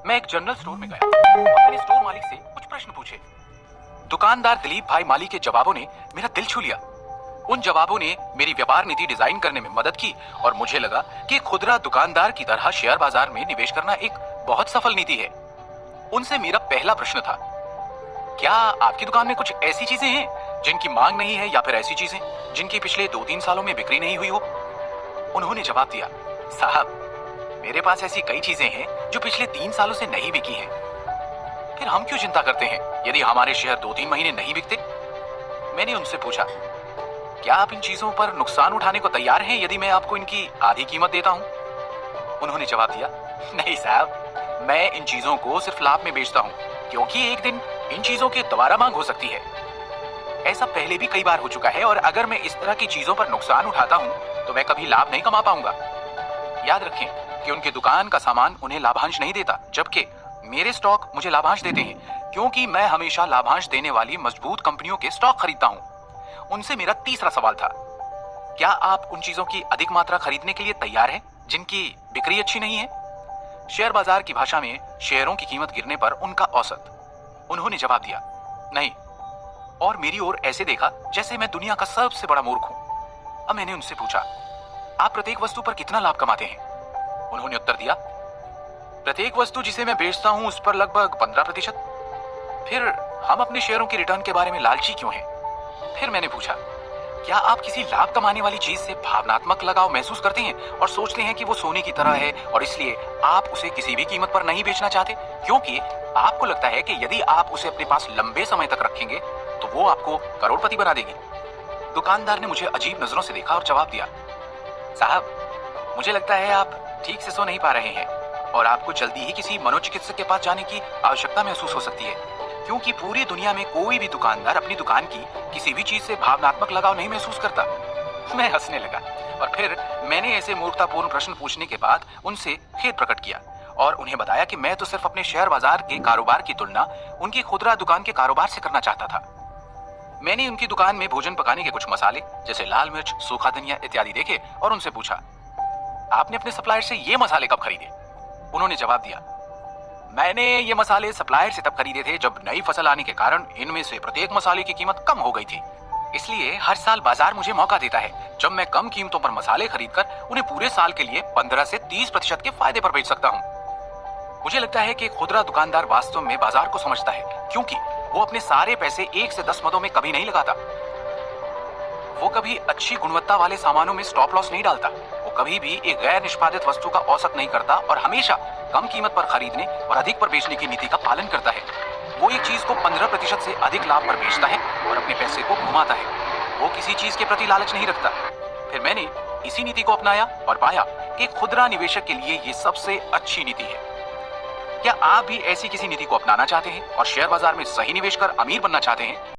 मैं एक general store में गया और मैंने स्टोर मालिक से कुछ प्रश्न पूछे। दुकानदार दिलीप भाई माली के जवाबों ने मेरा दिल छू लिया। उन जवाबों ने मेरी व्यापार नीति डिजाइन करने में मदद की और मुझे लगा कि खुदरा दुकानदार की तरह शेयर बाजार में निवेश करना एक बहुत सफल नीति है। उनसे मेरा पहला प्रश्न था, क्या आपकी दुकान में कुछ ऐसी चीजें हैं जिनकी मांग नहीं है या फिर ऐसी चीजें जिनकी पिछले 2-3 सालों में बिक्री नहीं हुई हो? उन्होंने जवाब दिया, साहब मेरे पास ऐसी कई चीजें हैं जो पिछले 3 सालों से नहीं बिकी हैं। फिर हम क्यों चिंता करते हैं यदि हमारे शेयर 2-3 महीने नहीं बिकते? मैंने उनसे पूछा, क्या आप इन चीजों पर नुकसान उठाने को तैयार हैं यदि मैं आपको इनकी आधी कीमत देता हूं? उन्होंने जवाब दिया, नहीं साहब, मैं इन चीजों को सिर्फ लाभ में बेचता हूं क्योंकि एक दिन इन चीजों की दोबारा मांग हो सकती है। ऐसा पहले भी कई बार हो चुका है और अगर मैं इस तरह की चीजों पर नुकसान उठाता हूं तो मैं कभी लाभ नहीं कमा पाऊंगा। याद रखें कि उनकी दुकान का सामान उन्हें लाभांश नहीं देता, जबकि मेरे स्टॉक मुझे लाभांश देते हैं क्योंकि मैं हमेशा लाभांश देने वाली मजबूत कंपनियों के स्टॉक खरीदता हूं। उनसे मेरा तीसरा सवाल था, क्या आप उन चीजों की अधिक मात्रा खरीदने के लिए तैयार हैं जिनकी बिक्री अच्छी नहीं है? शेयर बाजार की भाषा में शेयरों की कीमत गिरने पर उनका औसत। उन्होंने जवाब दिया, नहीं, और मेरी ओर ऐसे देखा जैसे मैं दुनिया का सबसे बड़ा मूर्ख हूं। अब मैंने उनसे पूछा, आप प्रत्येक वस्तु पर कितना लाभ कमाते हैं? उन्होंने उत्तर दिया, प्रत्येक वस्तु जिसे मैं बेचता हूं उस पर लगभग 15%। फिर हम अपने शेयरों के रिटर्न के बारे में लालची क्यों हैं? फिर मैंने पूछा, क्या आप किसी लाभ कमाने वाली चीज से भावनात्मक लगाव महसूस करते हैं और सोचते हैं कि वो सोने की तरह है और इसलिए आप उसे किसी भी कीमत पर नहीं बेचना चाहते क्योंकि आपको लगता है कि यदि आप उसे अपने पास लंबे समय तक रखेंगे तो वो आपको करोड़पति बना देगी? दुकानदार ने मुझे अजीब नजरों से देखा और जवाब दिया, साहब मुझे लगता है आप ठीक से सो नहीं पा रहे हैं और आपको जल्दी ही किसी मनोचिकित्सक के पास जाने की आवश्यकता महसूस हो सकती है क्योंकि पूरी दुनिया में कोई भी दुकानदार अपनी दुकान की किसी भी चीज से भावनात्मक लगाव नहीं महसूस करता। मैं हंसने लगा और फिर मैंने ऐसे मूर्खतापूर्ण प्रश्न पूछने के बाद उनसे खेद प्रकट किया और उन्हें बताया कि मैं तो सिर्फ अपने शेयर बाजार के कारोबार की तुलना उनकी खुदरा दुकान के कारोबार से करना चाहता था। मैंने उनकी दुकान में भोजन पकाने के कुछ मसाले जैसे लाल मिर्च, सूखा धनिया इत्यादि देखे और उनसे पूछा, आपने अपने सप्लायर से ये मसाले कब खरीदे? उन्होंने जवाब दिया, मैंने ये मसाले सप्लायर से तब खरीदे थे जब नई फसल आने के कारण इनमें से प्रत्येक मसाले की कीमत कम हो गई थी। इसलिए हर साल बाजार मुझे मौका देता है जब मैं कम कीमतों पर मसाले खरीदकर उन्हें पूरे साल के लिए 15 से 30% के फायदे पर बेच सकता हूँ। मुझे लगता है कि खुदरा दुकानदार वास्तव में बाजार को समझता है क्योंकि वो अपने सारे पैसे 1 से 10 मदों में कभी नहीं लगाता। वो कभी अच्छी गुणवत्ता वाले सामानों में स्टॉप लॉस नहीं डालता, वो कभी भी एक गैर निष्पादित वस्तु का औसत नहीं करता और हमेशा कम कीमत पर खरीदने और अधिक पर बेचने की नीति का पालन करता है। वो एक चीज को 15% से अधिक लाभ पर बेचता है और अपने पैसे को घुमाता है। वो किसी चीज के प्रति लालच नहीं रखता। फिर मैंने इसी नीति को अपनाया और पाया कि खुदरा निवेशक के लिए ये सबसे अच्छी नीति है। क्या आप भी ऐसी किसी नीति को अपनाना चाहते हैं और शेयर बाजार में सही निवेश कर अमीर बनना चाहते हैं?